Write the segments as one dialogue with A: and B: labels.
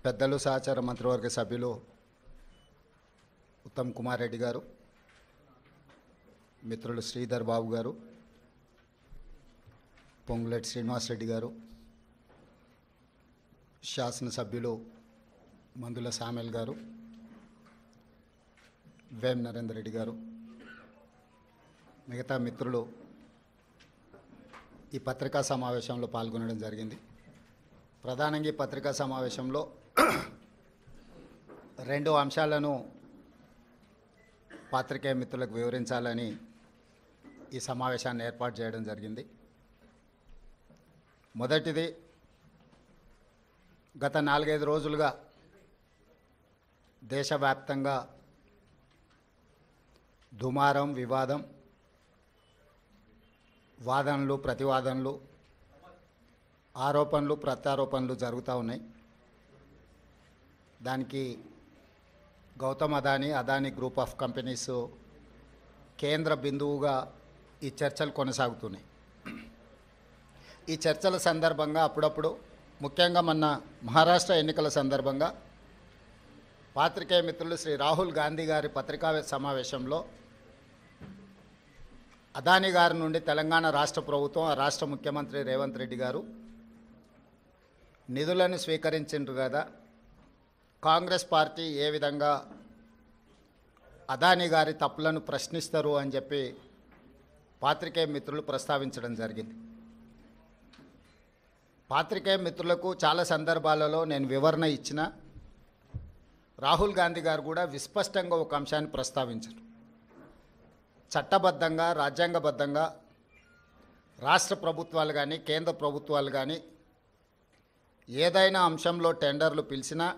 A: పెద్దలు సహచార మంత్రివర్గ సభ్యులు ఉత్తమ్ కుమార్ రెడ్డి గారు, మిత్రులు శ్రీధర్ బాబు గారు, పొంగులేటి శ్రీనివాస్ రెడ్డి గారు, శాసనసభ్యులు మందుల సామెల్ గారు, వేం నరేందర్ రెడ్డి గారు, మిగతా మిత్రులు ఈ పత్రికా సమావేశంలో పాల్గొనడం జరిగింది. ప్రధానంగా ఈ పత్రికా సమావేశంలో రెండు అంశాలను పాత్రికేయ మిత్రులకు వివరించాలని ఈ సమావేశాన్ని ఏర్పాటు చేయడం జరిగింది. మొదటిది, గత 4-5 రోజులుగా దేశవ్యాప్తంగా దుమారం, వివాదం, వాదనలు, ప్రతివాదనలు, ఆరోపణలు, ప్రత్యారోపణలు జరుగుతూ ఉన్నాయి. దానికి Gautam Adani group of companies కేంద్ర బిందువుగా ఈ చర్చలు కొనసాగుతున్నాయి. ఈ చర్చల సందర్భంగా అప్పుడప్పుడు, ముఖ్యంగా మొన్న మహారాష్ట్ర ఎన్నికల సందర్భంగా పాత్రికేయ మిత్రులు శ్రీ రాహుల్ గాంధీ గారి పత్రికా సమావేశంలో అదానీ గారి నుండి తెలంగాణ రాష్ట్ర ప్రభుత్వం, ఆ రాష్ట్ర ముఖ్యమంత్రి రేవంత్ రెడ్డి గారు నిధులను స్వీకరించిండ్రు కదా, కాంగ్రెస్ పార్టీ ఏ విధంగా అదానీ గారి తప్పులను ప్రశ్నిస్తారు అని చెప్పి పాత్రికేయ మిత్రులు ప్రస్తావించడం జరిగింది. పాత్రికేయ మిత్రులకు చాలా సందర్భాలలో నేను వివరణ ఇచ్చిన, రాహుల్ గాంధీ గారు కూడా విస్పష్టంగా ఒక అంశాన్ని ప్రస్తావించారు. చట్టబద్ధంగా, రాజ్యాంగబద్ధంగా రాష్ట్ర ప్రభుత్వాలు కానీ, కేంద్ర ప్రభుత్వాలు కానీ ఏదైనా అంశంలో టెండర్లు పిలిచినా,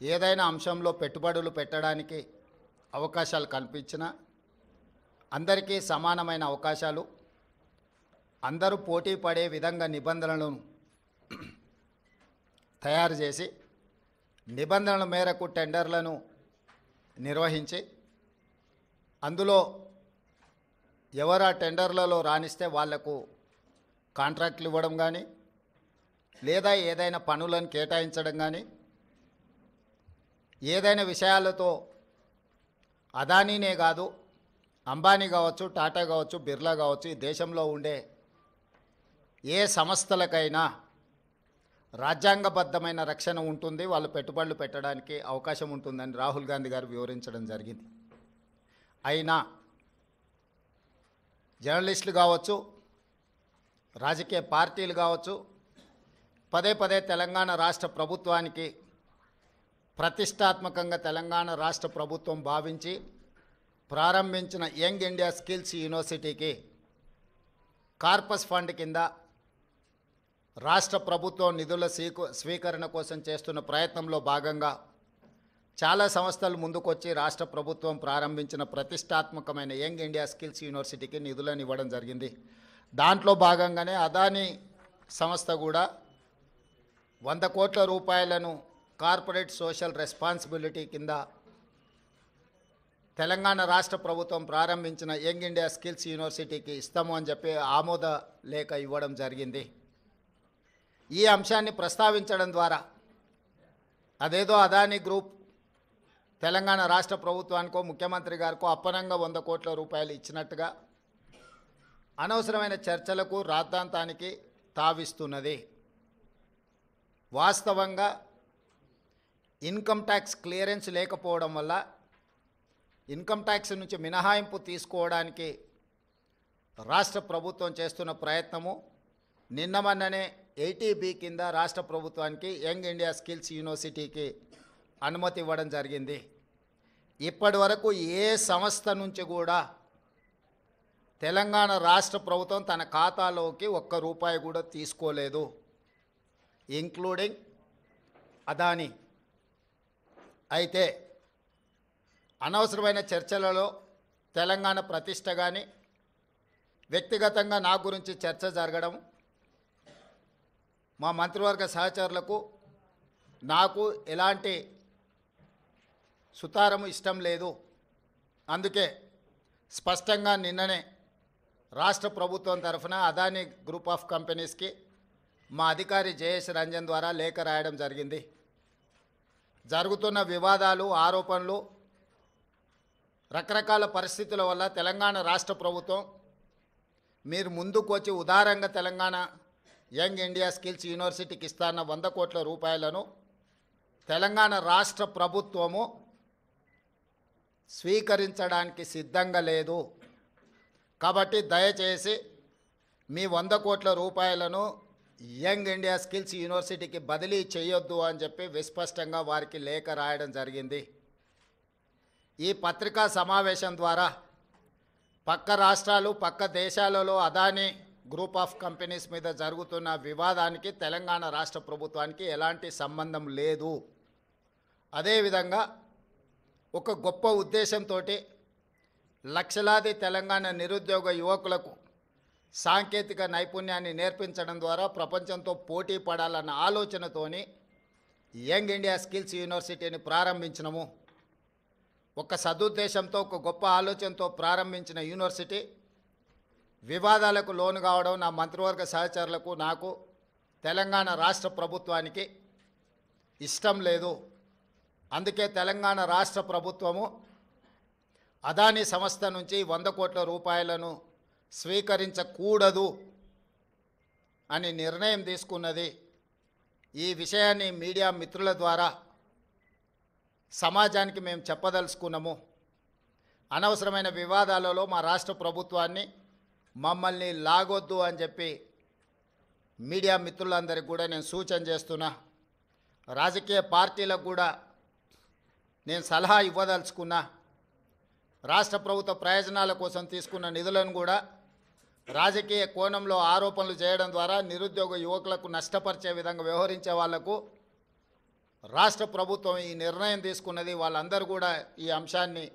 A: ఏదైనా అంశంలో పెట్టుబడులు పెట్టడానికి అవకాశాలు కల్పించినా, అందరికీ సమానమైన అవకాశాలు, అందరూ పోటీ పడే విధంగా నిబంధనలను తయారు చేసి, నిబంధనల మేరకు టెండర్లను నిర్వహించి, అందులో ఎవరు ఆ టెండర్లలో రాణిస్తే వాళ్లకు కాంట్రాక్ట్లు ఇవ్వడం కానీ, లేదా ఏదైనా పనులను కేటాయించడం కానీ, ఏదైనా విషయాలతో అదానీనే కాదు, అంబానీ కావచ్చు, టాటా కావచ్చు, బిర్లా కావచ్చు, ఈ దేశంలో ఉండే ఏ సంస్థలకైనా రాజ్యాంగబద్ధమైన రక్షణ ఉంటుంది, వాళ్ళు పెట్టుబడులు పెట్టడానికి అవకాశం ఉంటుందని రాహుల్ గాంధీ గారు వివరించడం జరిగింది. అయినా జర్నలిస్టులు కావచ్చు, రాజకీయ పార్టీలు కావచ్చు, పదే పదే తెలంగాణ రాష్ట్ర ప్రభుత్వానికి ప్రతిష్టాత్మకంగా తెలంగాణ రాష్ట్ర ప్రభుత్వం భావించి ప్రారంభించిన యంగ్ ఇండియా స్కిల్స్ యూనివర్సిటీకి కార్పస్ ఫండ్ కింద రాష్ట్ర ప్రభుత్వం నిధుల స్వీకరణ కోసం చేస్తున్న ప్రయత్నంలో భాగంగా చాలా సంస్థలు ముందుకొచ్చి రాష్ట్ర ప్రభుత్వం ప్రారంభించిన ప్రతిష్టాత్మకమైన యంగ్ ఇండియా స్కిల్స్ యూనివర్సిటీకి నిధులను ఇవ్వడం జరిగింది. దాంట్లో భాగంగానే అదానీ సంస్థ కూడా 100 కోట్ల రూపాయలను కార్పొరేట్ సోషల్ రెస్పాన్సిబిలిటీ కింద తెలంగాణ రాష్ట్ర ప్రభుత్వం ప్రారంభించిన యంగ్ ఇండియా స్కిల్స్ యూనివర్సిటీకి ఇస్తాము అని చెప్పి ఆమోద లేఖ ఇవ్వడం జరిగింది. ఈ అంశాన్ని ప్రస్తావించడం ద్వారా అదేదో అదానీ గ్రూప్ తెలంగాణ రాష్ట్ర ప్రభుత్వానికో, ముఖ్యమంత్రి గారికో అప్పనంగా 100 కోట్ల రూపాయలు ఇచ్చినట్టుగా అనవసరమైన చర్చలకు, రాద్ధాంతానికి తావిస్తున్నది. వాస్తవంగా ఇన్కమ్ ట్యాక్స్ క్లియరెన్స్ లేకపోవడం వల్ల ఇన్కమ్ ట్యాక్స్ నుంచి మినహాయింపు తీసుకోవడానికి రాష్ట్ర ప్రభుత్వం చేస్తున్న ప్రయత్నము, నిన్న మొన్ననే 80B కింద రాష్ట్ర ప్రభుత్వానికి యంగ్ ఇండియా స్కిల్స్ యూనివర్సిటీకి అనుమతి ఇవ్వడం జరిగింది. ఇప్పటి వరకు ఏ సంస్థ నుంచి కూడా తెలంగాణ రాష్ట్ర ప్రభుత్వం తన ఖాతాలోకి ₹1 కూడా తీసుకోలేదు, ఇంక్లూడింగ్ అదానీ. అయితే అనవసరమైన చర్చలలో తెలంగాణ ప్రతిష్ట కానీ, వ్యక్తిగతంగా నా గురించి చర్చ జరగడం, మా మంత్రివర్గ సహచరులకు నాకు ఎలాంటి సుతారము ఇష్టం లేదు. అందుకే స్పష్టంగా నిన్ననే రాష్ట్ర ప్రభుత్వం తరఫున అదానీ గ్రూప్ ఆఫ్ కంపెనీస్కి మా అధికారి జయేష్ రంజన్ ద్వారా లేఖ రాయడం జరిగింది. జరుగుతున్న వివాదాలు, ఆరోపణలు, రకరకాల పరిస్థితుల వల్ల తెలంగాణ రాష్ట్ర ప్రభుత్వం మీరు ముందుకు వచ్చి ఉదారంగా తెలంగాణ యంగ్ ఇండియా స్కిల్స్ యూనివర్సిటీకి ఇస్తాన్న 100 కోట్ల రూపాయలను తెలంగాణ రాష్ట్ర ప్రభుత్వము స్వీకరించడానికి సిద్ధంగా లేదు. కాబట్టి దయచేసి మీ 100 కోట్ల రూపాయలను యంగ్ ఇండియా స్కిల్స్ యూనివర్సిటీకి బదిలీ చేయొద్దు అని చెప్పి విస్పష్టంగా వారికి లేఖ రాయడం జరిగింది. ఈ పత్రికా సమావేశం ద్వారా పక్క రాష్ట్రాలు, పక్క దేశాలలో అదానీ గ్రూప్ ఆఫ్ కంపెనీస్ మీద జరుగుతున్న వివాదానికి తెలంగాణ రాష్ట్ర ప్రభుత్వానికి ఎలాంటి సంబంధం లేదు. అదేవిధంగా ఒక గొప్ప ఉద్దేశంతో లక్షలాది తెలంగాణ నిరుద్యోగ యువకులకు సాంకేతిక నైపుణ్యాన్ని నేర్పించడం ద్వారా ప్రపంచంతో పోటీ పడాలన్న ఆలోచనతోని యంగ్ ఇండియా స్కిల్స్ యూనివర్సిటీని ప్రారంభించినము. ఒక సదుద్దేశంతో, ఒక గొప్ప ఆలోచనతో ప్రారంభించిన యూనివర్సిటీ వివాదాలకు లోను కావడం నా మంత్రివర్గ సహచరులకు, నాకు, తెలంగాణ రాష్ట్ర ప్రభుత్వానికి ఇష్టం లేదు. అందుకే తెలంగాణ రాష్ట్ర ప్రభుత్వము అదానీ సంస్థ నుంచి 100 కోట్ల రూపాయలను స్వీకరించకూడదు అని నిర్ణయం తీసుకున్నది. ఈ విషయాన్ని మీడియా మిత్రుల ద్వారా సమాజానికి మేము చెప్పదలుచుకున్నాము. అనవసరమైన వివాదాలలో మా రాష్ట్ర ప్రభుత్వాన్ని, మమ్మల్ని లాగొద్దు అని చెప్పి మీడియా మిత్రులందరికీ కూడా నేను సూచన చేస్తున్నా. రాజకీయ పార్టీలకు కూడా నేను సలహా ఇవ్వదలుచుకున్నా. రాష్ట్ర ప్రభుత్వ ప్రయోజనాల కోసం తీసుకున్న నిధులను కూడా రాజకీయ కోణంలో ఆరోపణలు చేయడం ద్వారా నిరుద్యోగ యువకులకు నష్టపరిచే విధంగా వ్యవహరించే వాళ్లకు రాష్ట్ర ప్రభుత్వం ఈ నిర్ణయం తీసుకున్నది. వాళ్ళందరూ కూడా ఈ అంశాన్ని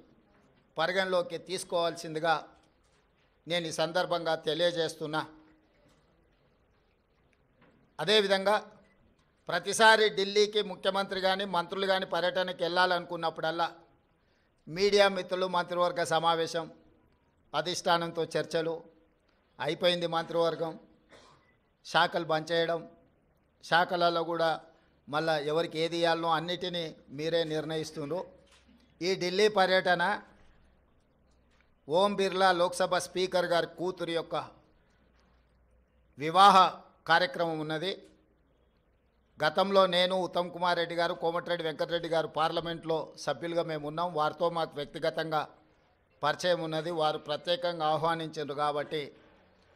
A: పరిగణలోకి తీసుకోవాల్సిందిగా నేను ఈ సందర్భంగా తెలియజేస్తున్నా. అదేవిధంగా ప్రతిసారి ఢిల్లీకి ముఖ్యమంత్రి కానీ మంత్రులు కానీ పర్యటనకి వెళ్ళాలనుకున్నప్పుడల్లా మీడియా మిత్రులు, మంత్రివర్గ సమావేశం, అధిష్టానంతో చర్చలు అయిపోయింది. మంత్రివర్గం శాఖలు పనిచేయడం, శాఖలలో కూడా మళ్ళా ఎవరికి ఏది ఇవ్వాలనో అన్నిటినీ మీరే నిర్ణయిస్తున్నారు. ఈ ఢిల్లీ పర్యటన ఓం బిర్లా లోక్సభ స్పీకర్ గారి కూతురు యొక్క వివాహ కార్యక్రమం ఉన్నది. గతంలో నేను, ఉత్తమ్ కుమార్ రెడ్డి గారు, కోమటిరెడ్డి వెంకటరెడ్డి గారు పార్లమెంట్లో సభ్యులుగా మేము ఉన్నాం. వారితో మాకు వ్యక్తిగతంగా పరిచయం ఉన్నది. వారు ప్రత్యేకంగా ఆహ్వానించారు కాబట్టి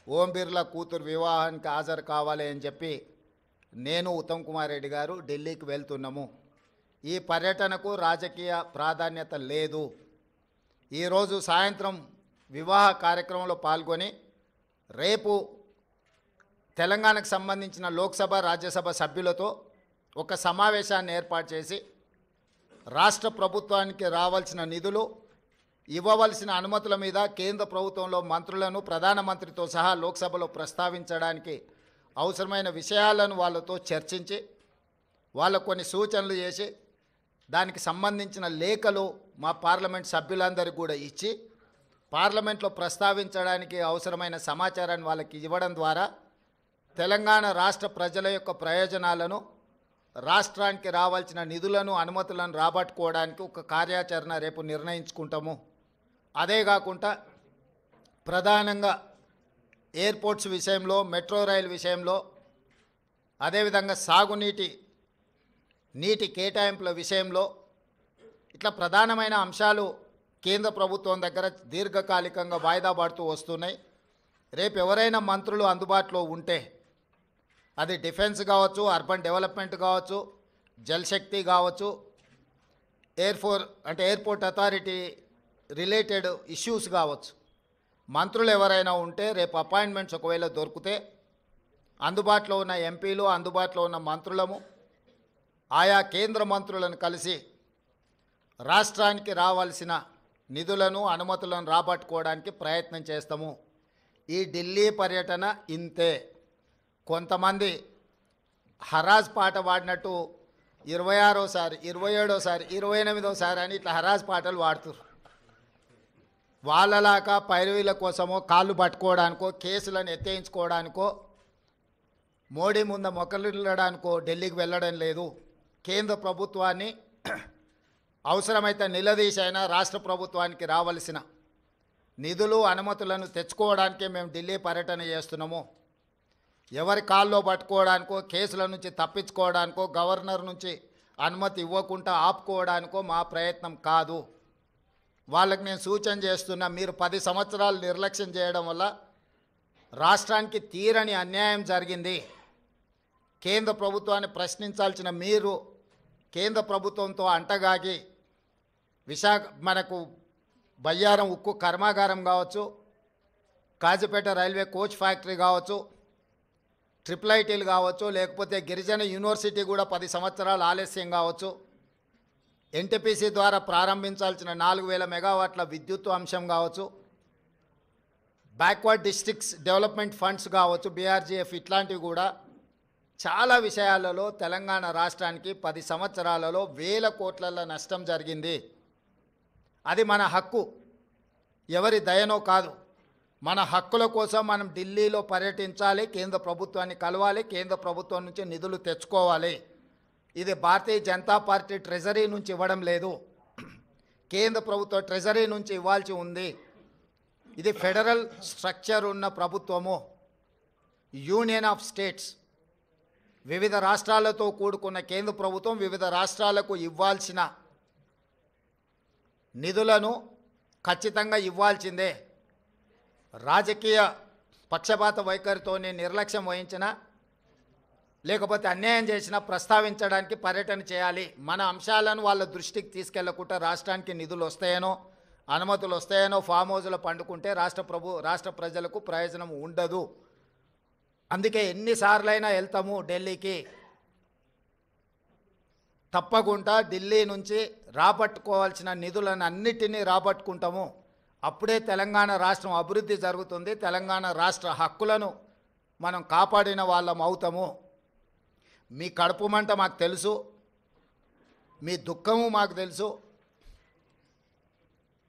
A: ఓం బిర్లా కూతురు వివాహానికి హాజరు కావాలి అని చెప్పి నేను, ఉత్తమ్ కుమార్ రెడ్డి గారు ఢిల్లీకి వెళ్తున్నాము. ఈ పర్యటనకు రాజకీయ ప్రాధాన్యత లేదు. ఈరోజు సాయంత్రం వివాహ కార్యక్రమంలో పాల్గొని రేపు తెలంగాణకు సంబంధించిన లోక్సభ, రాజ్యసభ సభ్యులతో ఒక సమావేశాన్ని ఏర్పాటు చేసి రాష్ట్ర ప్రభుత్వానికి రావాల్సిన నిధులు, ఇవ్వవలసిన అనుమతుల మీద కేంద్ర ప్రభుత్వంలో మంత్రులను, ప్రధానమంత్రితో సహా లోక్సభలో ప్రస్తావించడానికి అవసరమైన విషయాలను వాళ్ళతో చర్చించి వాళ్ళకు కొన్ని సూచనలు చేసి దానికి సంబంధించిన లేఖలు మా పార్లమెంట్ సభ్యులందరికీ కూడా ఇచ్చి పార్లమెంట్లో ప్రస్తావించడానికి అవసరమైన సమాచారాన్ని వాళ్ళకి ఇవ్వడం ద్వారా తెలంగాణ రాష్ట్ర ప్రజల యొక్క ప్రయోజనాలను, రాష్ట్రానికి రావాల్సిన నిధులను, అనుమతులను రాబట్టుకోవడానికి ఒక కార్యాచరణ రేపు నిర్ణయించుకుంటాము. అదే కాకుండా ప్రధానంగా ఎయిర్పోర్ట్స్ విషయంలో, మెట్రో రైలు విషయంలో, అదేవిధంగా నీటి కేటాయింపుల విషయంలో ఇట్లా ప్రధానమైన అంశాలు కేంద్ర ప్రభుత్వం దగ్గర దీర్ఘకాలికంగా వాయిదా పడుతూ వస్తున్నాయి. రేపు ఎవరైనా మంత్రులు అందుబాటులో ఉంటే, అది డిఫెన్స్ కావచ్చు, అర్బన్ డెవలప్మెంట్ కావచ్చు, జలశక్తి కావచ్చు, ఎయిర్పోర్ట్ అథారిటీ రిలేటెడ్ ఇష్యూస్ కావచ్చు, మంత్రులు ఎవరైనా ఉంటే రేపు అపాయింట్మెంట్స్ ఒకవేళ దొరికితే అందుబాటులో ఉన్న ఎంపీలు, అందుబాటులో ఉన్న మంత్రులము ఆయా కేంద్ర మంత్రులను కలిసి రాష్ట్రానికి రావాల్సిన నిధులను, అనుమతులను రాబట్టుకోవడానికి ప్రయత్నం చేస్తాము. ఈ ఢిల్లీ పర్యటన ఇంతే. కొంతమంది హరాజ్ పాట పాడినట్టు 26సారి, 27సారి, 28సారి అని ఇట్లా హరాజ్ పాటలు పాడుతున్నారు. వాళ్ళలాగా పైరవీల కోసమో, కాళ్ళు పట్టుకోవడానికో, కేసులను ఎత్తేయించుకోవడానికో మోడీ ముందు మొక్కలిల్లడానికో ఢిల్లీకి వెళ్ళడం లేదు. కేంద్ర ప్రభుత్వాన్ని అవసరమైతే నిలదీసైనా రాష్ట్ర ప్రభుత్వానికి రావాల్సిన నిధులు అనుమతులను తెచ్చుకోవడానికే మేము ఢిల్లీ పర్యటన చేస్తున్నాము. ఎవరి కాల్లో పట్టుకోవడానికో, కేసుల నుంచి తప్పించుకోవడానికో, గవర్నర్ నుంచి అనుమతి ఇవ్వకుండా ఆపుకోవడానికో మా ప్రయత్నం కాదు. వాళ్ళకి నేను సూచన చేస్తున్నా, మీరు 10 సంవత్సరాలు నిర్లక్ష్యం చేయడం వల్ల రాష్ట్రానికి తీరని అన్యాయం జరిగింది. కేంద్ర ప్రభుత్వాన్ని ప్రశ్నించాల్సిన మీరు కేంద్ర ప్రభుత్వంతో అంటగాగి మనకు బయ్యారం ఉక్కు కర్మాగారం కావచ్చు, కాజీపేట రైల్వే కోచ్ ఫ్యాక్టరీ కావచ్చు, IIITలు కావచ్చు, లేకపోతే గిరిజన యూనివర్సిటీ కూడా 10 సంవత్సరాలు ఆలస్యం కావచ్చు, ఎన్టీపీసీ ద్వారా ప్రారంభించాల్సిన 4000 మెగావాట్ల విద్యుత్ అంశం కావచ్చు, బ్యాక్వర్డ్ డిస్ట్రిక్ట్స్ డెవలప్మెంట్ ఫండ్స్ కావచ్చు, BRGF, ఇట్లాంటివి కూడా చాలా విషయాలలో తెలంగాణ రాష్ట్రానికి 10 సంవత్సరాలలో వేల కోట్ల నష్టం జరిగింది. అది మన హక్కు, ఎవరి దయనో కాదు. మన హక్కుల కోసం మనం ఢిల్లీలో పర్యటించాలి, కేంద్ర ప్రభుత్వాన్ని కలవాలి, కేంద్ర ప్రభుత్వం నుంచి నిధులు తెచ్చుకోవాలి. ఇది భారతీయ జనతా పార్టీ ట్రెజరీ నుంచి ఇవ్వడం లేదు, కేంద్ర ప్రభుత్వ ట్రెజరీ నుంచి ఇవ్వాల్సి ఉంది. ఇది ఫెడరల్ స్ట్రక్చర్ ఉన్న ప్రభుత్వము, యూనియన్ ఆఫ్ స్టేట్స్. వివిధ రాష్ట్రాలతో కూడుకున్న కేంద్ర ప్రభుత్వం వివిధ రాష్ట్రాలకు ఇవ్వాల్సిన నిధులను ఖచ్చితంగా ఇవ్వాల్సిందే. రాజకీయ పక్షపాత వైఖరితోనే నిర్లక్ష్యం వహించినా, లేకపోతే అన్యాయం చేసినా ప్రస్తావించడానికి పర్యటన చేయాలి. మన అంశాలను వాళ్ళ దృష్టికి తీసుకెళ్లకుండా రాష్ట్రానికి నిధులు వస్తాయనో, అనుమతులు వస్తాయనో ఫామ్ హౌస్లో పండుకుంటే రాష్ట్ర ప్రజలకు ప్రయోజనం ఉండదు. అందుకే ఎన్నిసార్లైనా వెళ్తాము ఢిల్లీకి. తప్పకుండా ఢిల్లీ నుంచి రాబట్టుకోవాల్సిన నిధులను అన్నిటినీ రాబట్టుకుంటాము. అప్పుడే తెలంగాణ రాష్ట్రం అభివృద్ధి జరుగుతుంది. తెలంగాణ రాష్ట్ర హక్కులను మనం కాపాడిన వాళ్ళం అవుతాము. మీ కడుపు మంట మాకు తెలుసు, మీ దుఃఖము మాకు తెలుసు.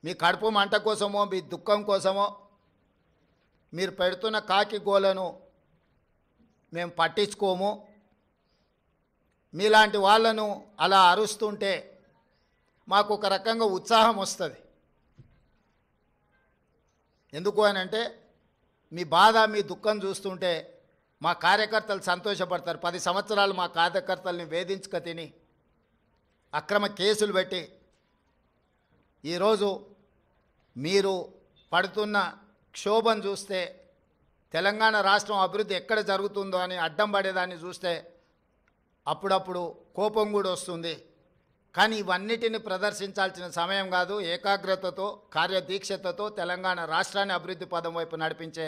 A: మీ కడుపు మంట కోసమో మీ దుఃఖం కోసమో మీరు పెడుతున్న కాకి గోలను మేము పట్టించుకోము. మీలాంటి వాళ్ళను అలా అరుస్తుంటే మాకు ఒక రకంగా ఉత్సాహం వస్తుంది. ఎందుకు అని అంటే మీ బాధ, మీ దుఃఖం చూస్తుంటే మా కార్యకర్తలు సంతోషపడతారు. 10 సంవత్సరాలు మా కార్యకర్తల్ని వేధించుక తిని అక్రమ కేసులు పెట్టి ఈరోజు మీరు పడుతున్న క్షోభం చూస్తే, తెలంగాణ రాష్ట్రం అభివృద్ధి ఎక్కడ జరుగుతుందో అని అడ్డం పడేదాన్ని చూస్తే అప్పుడప్పుడు కోపం కూడా వస్తుంది. కానీ ఇవన్నిటిని ప్రదర్శించాల్సిన సమయం కాదు. ఏకాగ్రతతో, కార్యదీక్షతతో తెలంగాణ రాష్ట్రాన్ని అభివృద్ధి పదం వైపు నడిపించే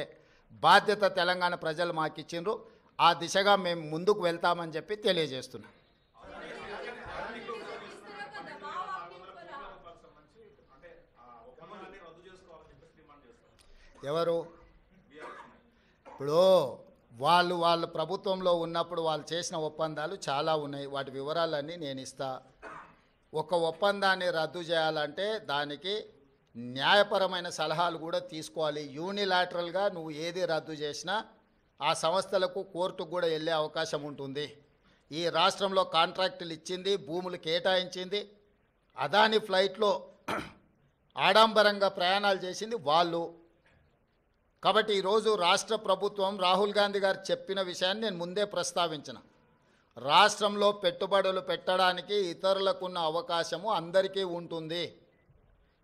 A: బాధ్యత తెలంగాణ ప్రజలు మాకు ఇచ్చిండ్రు. ఆ దిశగా మేము ముందుకు వెళ్తామని చెప్పి తెలియజేస్తున్నాం. ఎవరు ఇప్పుడు వాళ్ళ ప్రభుత్వంలో ఉన్నప్పుడు వాళ్ళు చేసిన ఒప్పందాలు చాలా ఉన్నాయి. వాటి వివరాలన్నీ నేను ఇస్తా. ఒక ఒప్పందాన్ని రద్దు చేయాలంటే దానికి న్యాయపరమైన సలహాలు కూడా తీసుకోవాలి. యూనిలాటరల్గా నువ్వు ఏది రద్దు చేసినా ఆ సంస్థలకు కోర్టుకు కూడా వెళ్ళే అవకాశం ఉంటుంది. ఈ రాష్ట్రంలో కాంట్రాక్టులు ఇచ్చింది, భూములు కేటాయించింది, అదాని ఫ్లైట్లో ఆడంబరంగా ప్రయాణాలు చేసింది వాళ్ళు. కాబట్టి ఈరోజు రాష్ట్ర ప్రభుత్వం రాహుల్ గాంధీ గారు చెప్పిన విషయాన్ని నేను ముందే ప్రస్తావించిన. రాష్ట్రంలో పెట్టుబడులు పెట్టడానికి ఇతరులకున్న అవకాశము అందరికీ ఉంటుంది.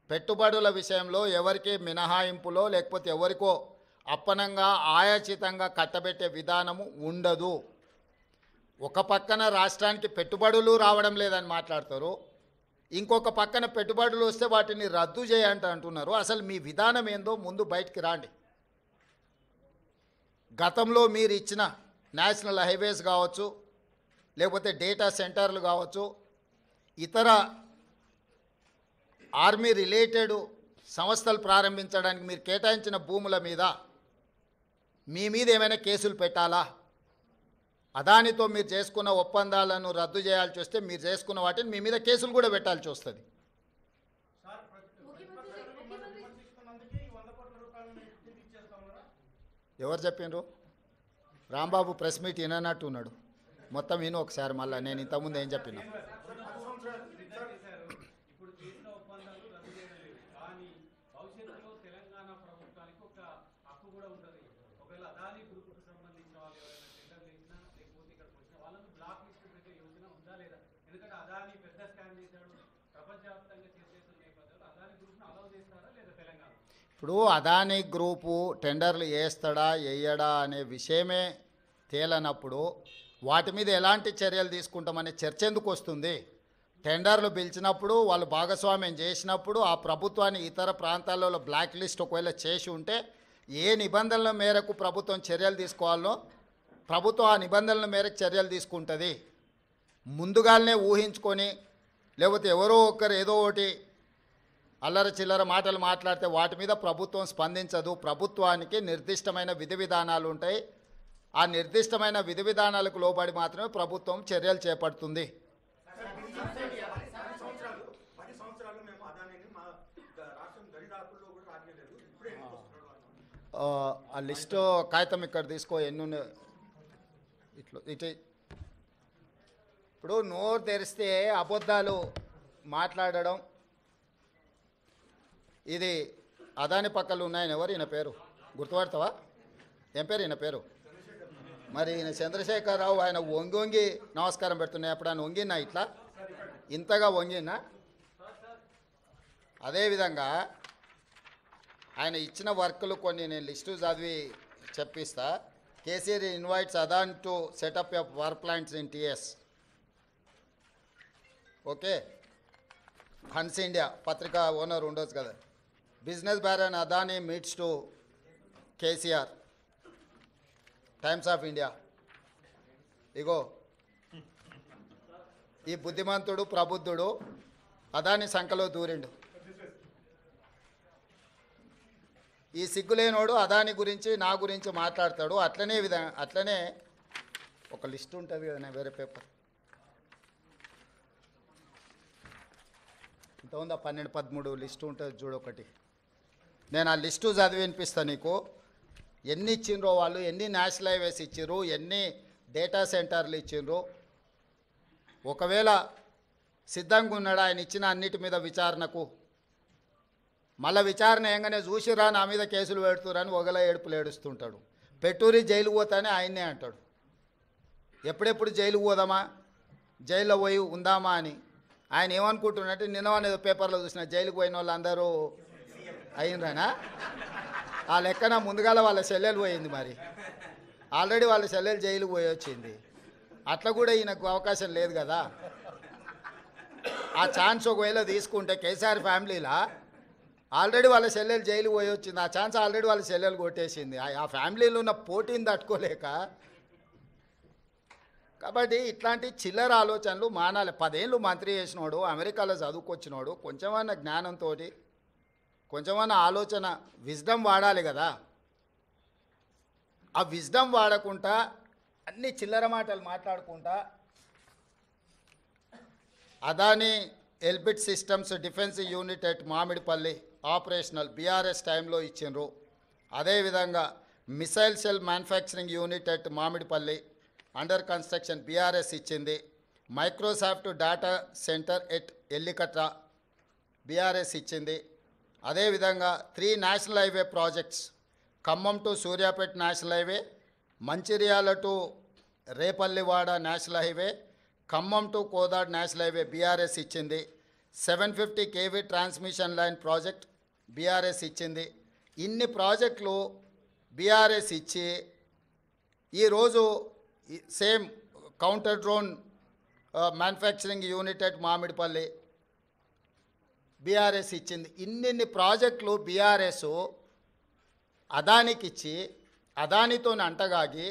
A: పెట్టుబడుల విషయంలో ఎవరికి మినహాయింపులో లేకపోతే ఎవరికో అప్పనంగా ఆయాచితంగా కట్టబెట్టే విధానము ఉండదు. ఒక పక్కన రాష్ట్రానికి పెట్టుబడులు రావడం లేదని మాట్లాడతారు, ఇంకొక పక్కన పెట్టుబడులు వస్తే వాటిని రద్దు చేయంట అంటున్నారు. అసలు మీ విధానం ఏందో ముందు బయటికి రాండి. గతంలో మీరు ఇచ్చిన నేషనల్ హైవేస్ కావచ్చు, లేకపోతే డేటా సెంటర్లు కావచ్చు, ఇతర ఆర్మీ రిలేటెడ్ సంస్థలు ప్రారంభించడానికి మీరు కేటాయించిన భూముల మీద మీ మీద ఏమైనా కేసులు పెట్టాలా? అదానితో మీరు చేసుకున్న ఒప్పందాలను రద్దు చేయాల్సి వస్తే మీరు చేసుకున్న వాటిని మీ మీద కేసులు కూడా పెట్టాల్సి వస్తుంది. ఎవరు చెప్పిండ్రు? రాంబాబు ప్రెస్ మీట్ విననట్టు ఉన్నాడు. మొత్తం విను ఒకసారి మళ్ళీ నేను ఇంతకుముందు ఏం చెప్పినా. ఇప్పుడు అదానీ గ్రూపు టెండర్లు వేస్తాడా వేయడా అనే విషయమే తేలనప్పుడు వాటి మీద ఎలాంటి చర్యలు తీసుకుంటామనే చర్చ ఎందుకు వస్తుంది? టెండర్లు పిలిచినప్పుడు వాళ్ళు భాగస్వామ్యం చేసినప్పుడు ఆ ప్రభుత్వాన్ని ఇతర ప్రాంతాలలో బ్లాక్ లిస్ట్ ఒకవేళ చేసి ఉంటే ఏ నిబంధనల మేరకు ప్రభుత్వం చర్యలు తీసుకోవాలో ప్రభుత్వం ఆ నిబంధనల మేరకు చర్యలు తీసుకుంటుంది. ముందుగానే ఊహించుకొని లేకపోతే ఎవరో ఒకరు ఏదో ఒకటి అల్లర చిల్లర మాటలు మాట్లాడితే వాటి మీద ప్రభుత్వం స్పందించదు. ప్రభుత్వానికి నిర్దిష్టమైన విధి విధానాలు ఉంటాయి. ఆ నిర్దిష్టమైన విధి విధానాలకు లోబడి మాత్రమే ప్రభుత్వం చర్యలు చేపడుతుంది. ఆ లిస్టు కాగితం ఇక్కడ తీసుకో ఎన్ని ఇటు. ఇప్పుడు నోరు తెరిస్తే అబద్ధాలు మాట్లాడడం, ఇది అదాని పక్కలు ఉన్నాయని ఎవరు ఈయన పేరు గుర్తుపడతావా? ఏం పేరు ఈయన పేరు? మరి ఈయన చంద్రశేఖరరావు. ఆయన వంగి వంగి నమస్కారం పెడుతున్నాయి. అప్పుడు ఆయన వంగినా ఇట్లా ఇంతగా వంగినా? అదేవిధంగా ఆయన ఇచ్చిన వర్కులు కొన్ని నేను లిస్టు చదివి చెప్పిస్తా. KCR invites Adani to set up a power plants in TS. Okay, Hans India పత్రిక ఓనర్ ఉండొచ్చు కదా. Business baron Adani meets to KCR, Times of India. ఇగో ఈ బుద్ధిమంతుడు ప్రబుద్ధుడు అదాని సంఖలో దూరిండు. ఈ సిగ్గులేనోడు అదాని గురించి నా గురించి మాట్లాడతాడు. అట్లనే ఒక లిస్ట్ ఉంటుంది కదా, వేరే పేపర్ ఇంత ఉందా, 12-13 లిస్టు ఉంటుంది చూడు ఒకటి. నేను ఆ లిస్టు చదివి వినిపిస్తాను నీకు. ఎన్ని ఇచ్చిండ్రో వాళ్ళు, ఎన్ని నేషనల్ హైవేస్ ఇచ్చిర్రు, ఎన్ని డేటా సెంటర్లు ఇచ్చిండ్రు. ఒకవేళ సిద్ధంగా ఉన్నాడు ఆయన ఇచ్చిన అన్నిటి మీద విచారణకు, మళ్ళీ విచారణ ఏంగానే చూసిరా నా మీద కేసులు పెడుతురని ఒకలా ఏడుపులు ఏడుస్తుంటాడు. పెట్టూరి జైలుకు పోతానే ఆయన్నే అంటాడు. ఎప్పుడెప్పుడు జైలుకు పోదామా, జైల్లో పోయి ఉందామా అని. ఆయన ఏమనుకుంటున్నట్టు నిన్న పేపర్లో చూసిన జైలుకు పోయిన వాళ్ళు అందరూ అయినరానా? ఆ లెక్కన ముందుగాల వాళ్ళ చెల్లెలు పోయింది. మరి ఆల్రెడీ వాళ్ళ చెల్లెలు జైలుకు పోయి వచ్చింది. అట్లా కూడా ఈయనకు అవకాశం లేదు కదా. ఆ ఛాన్స్ ఒకవేళ తీసుకుంటే కేసీఆర్ ఫ్యామిలీలా ఆల్రెడీ వాళ్ళ చెల్లెలు జైలు పోయి వచ్చింది. ఆ ఛాన్స్ ఆల్రెడీ వాళ్ళ చెల్లెలు కొట్టేసింది. ఆ ఫ్యామిలీలో ఉన్న పోటీని తట్టుకోలేక. కాబట్టి ఇట్లాంటి చిల్లర ఆలోచనలు మానాలి. 10 ఏళ్ళు మంత్రి చేసినోడు, అమెరికాలో చదువుకొచ్చినోడు, కొంచెమన్నా జ్ఞానంతో కొంచెమన్నా ఆలోచన విజ్డమ్ వాడాలి కదా. ఆ విజ్డమ్ వాడకుండా అన్ని చిల్లర మాటలు మాట్లాడుకుంటా Adani Elbit systems defence unit at Mamidipally operational BRS టైంలో ఇచ్చిండ్రు. అదేవిధంగా missile cell manufacturing unit at Mamidipally under construction BRS ఇచ్చింది. Microsoft data centre at Ellikatra BRS ఇచ్చింది. అదేవిధంగా 3 national highway projects, Khammam to Suryapet national highway, Mancherial to Repallewada national highway, Khammam to Kodad national highway BRS ఇచ్చింది. 750 kV transmission line project BRS ఇచ్చింది. ఇన్ని ప్రాజెక్టులు బీఆర్ఎస్ ఇచ్చి ఈరోజు same counter drone manufacturing unit at Mamidipalli BRS ఇచ్చింది. ఇన్ని ప్రాజెక్టులు బీఆర్ఎస్ అదానికి ఇచ్చి అదానితో అంటగాగి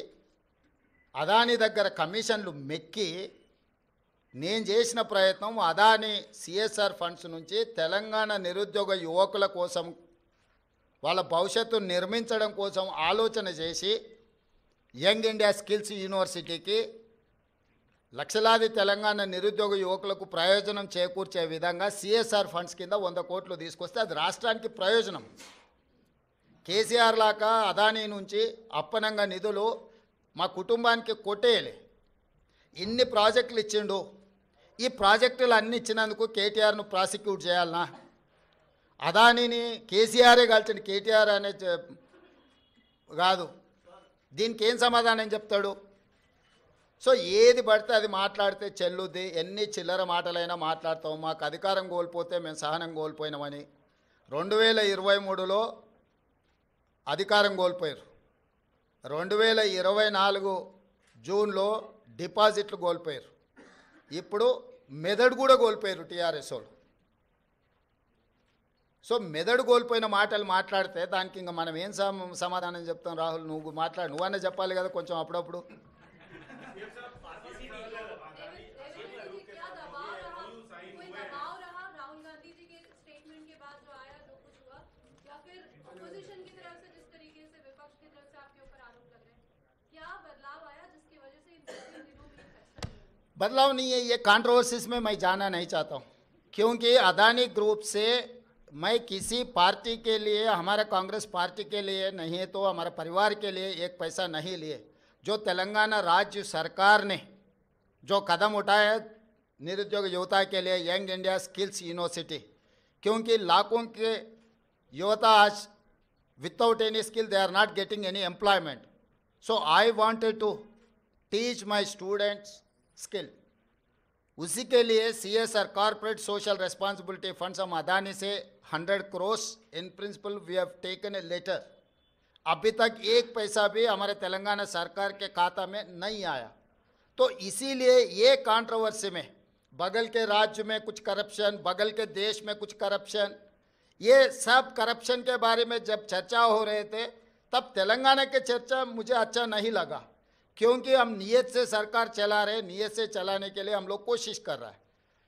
A: అదాని దగ్గర కమిషన్లు మెక్కి నేను చేసిన ప్రయత్నం అదాని సిఎస్ఆర్ ఫండ్స్ నుంచి తెలంగాణ నిరుద్యోగ యువకుల కోసం వాళ్ళ భవిష్యత్తును నిర్మించడం కోసం ఆలోచన చేసి యంగ్ ఇండియా స్కిల్స్ యూనివర్సిటీకి లక్షలాది తెలంగాణ నిరుద్యోగ యువకులకు ప్రయోజనం చేకూర్చే విధంగా సిఎస్ఆర్ ఫండ్స్ కింద 100 కోట్లు తీసుకొస్తే అది రాష్ట్రానికి ప్రయోజనం. కేసీఆర్ లాగా అదానీ నుంచి అప్పనంగా నిధులు మా కుటుంబానికి కొట్టేయలే. ఇన్ని ప్రాజెక్టులు ఇచ్చిండు. ఈ ప్రాజెక్టులు అన్ని ఇచ్చినందుకు కేటీఆర్ను ప్రాసిక్యూట్ చేయాలనా? అదానిని కేసీఆరే కాల్చండి, కేటీఆర్ అనే కాదు. దీనికి ఏం సమాధానం చెప్తాడు? సో ఏది పడితే అది మాట్లాడితే చెల్లుద్ది. ఎన్ని చిల్లర మాటలైనా మాట్లాడతాం. మాకు అధికారం కోల్పోతే మేము సహనం కోల్పోయినామని 2023లో అధికారం కోల్పోయారు. 2024 జూన్లో డిపాజిట్లు కోల్పోయారు. ఇప్పుడు మెదడు కూడా కోల్పోయారు టీఆర్ఎస్ వాళ్ళు. సో మెదడు కోల్పోయిన మాటలు మాట్లాడితే దానికి ఇంకా మనం ఏం సమాధానం చెప్తాం? రాహుల్, నువ్వు మాట్లాడు, నువ్వన్నా చెప్పాలి కదా కొంచెం అప్పుడప్పుడు. बदलाव नहीं है, ये कंट्रोवर्सीज में मैं जाना नहीं चाहता हूँ, क्योंकि अदानी ग्रुप से मैं किसी पार्टी के लिए, हमारे कांग्रेस पार्टी के लिए नहीं है तो हमारे परिवार के लिए एक पैसा नहीं लिए। जो तेलंगाना राज्य सरकार ने जो कदम उठाया निरुद्योग युवता के लिए यंग इंडिया स्किल्स यूनिवर्सिटी, क्योंकि लाखों के युवता आज without any skill they are not getting any employment. So I wanted to teach my students skill. उसी के लिए CSR corporate social responsibility funds हम अदानी से 100 crore in principle we have taken a letter. अभी तक एक पैसा भी हमारे तेलंगाना सरकार के खाता में नहीं आया. तो इसीलिए ये कंट्रोवर्सी में बगल के राज्य में कुछ करप्शन, बगल के देश में कुछ करप्शन, ये सब करप्शन के बारे में जब चर्चा हो रहे थे तब तेलंगाना के चर्चा मुझे अच्छा नहीं लगा, क्योंकि हम नियत से सरकार चला रहे, नियत से चलाने के लिए हम लोग कोशिश कर रहा है.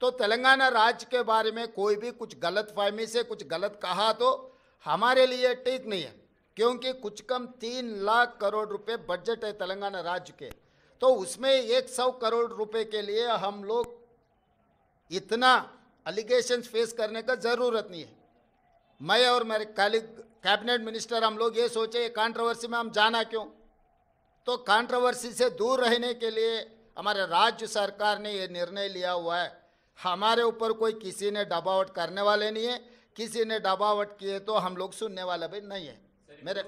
A: तो तेलंगाना राज्य के बारे में कोई भी कुछ गलत फहमी से कुछ गलत कहा तो हमारे लिए ठीक नहीं है, क्योंकि कुछ कम 3 लाख करोड़ रुपए बजट है तेलंगाना राज्य के. तो उसमें 100 करोड़ रुपए के लिए हम लोग इतना अलिगेशन फेस करने का ज़रूरत नहीं है. मैं और मेरे कैबिनेट मिनिस्टर हम लोग ये सोचे कंट्रोवर्सी में हम जाना क्यों. तो कंट्रोवर्सी से दूर रहने के लिए हमारे राज्य सरकार ने ये निर्णय लिया हुआ है. हमारे ऊपर कोई किसी ने दबावट करने वाले नहीं है, किसी ने दबावट किए तो हम लोग सुनने वाले भी नहीं है. मेरे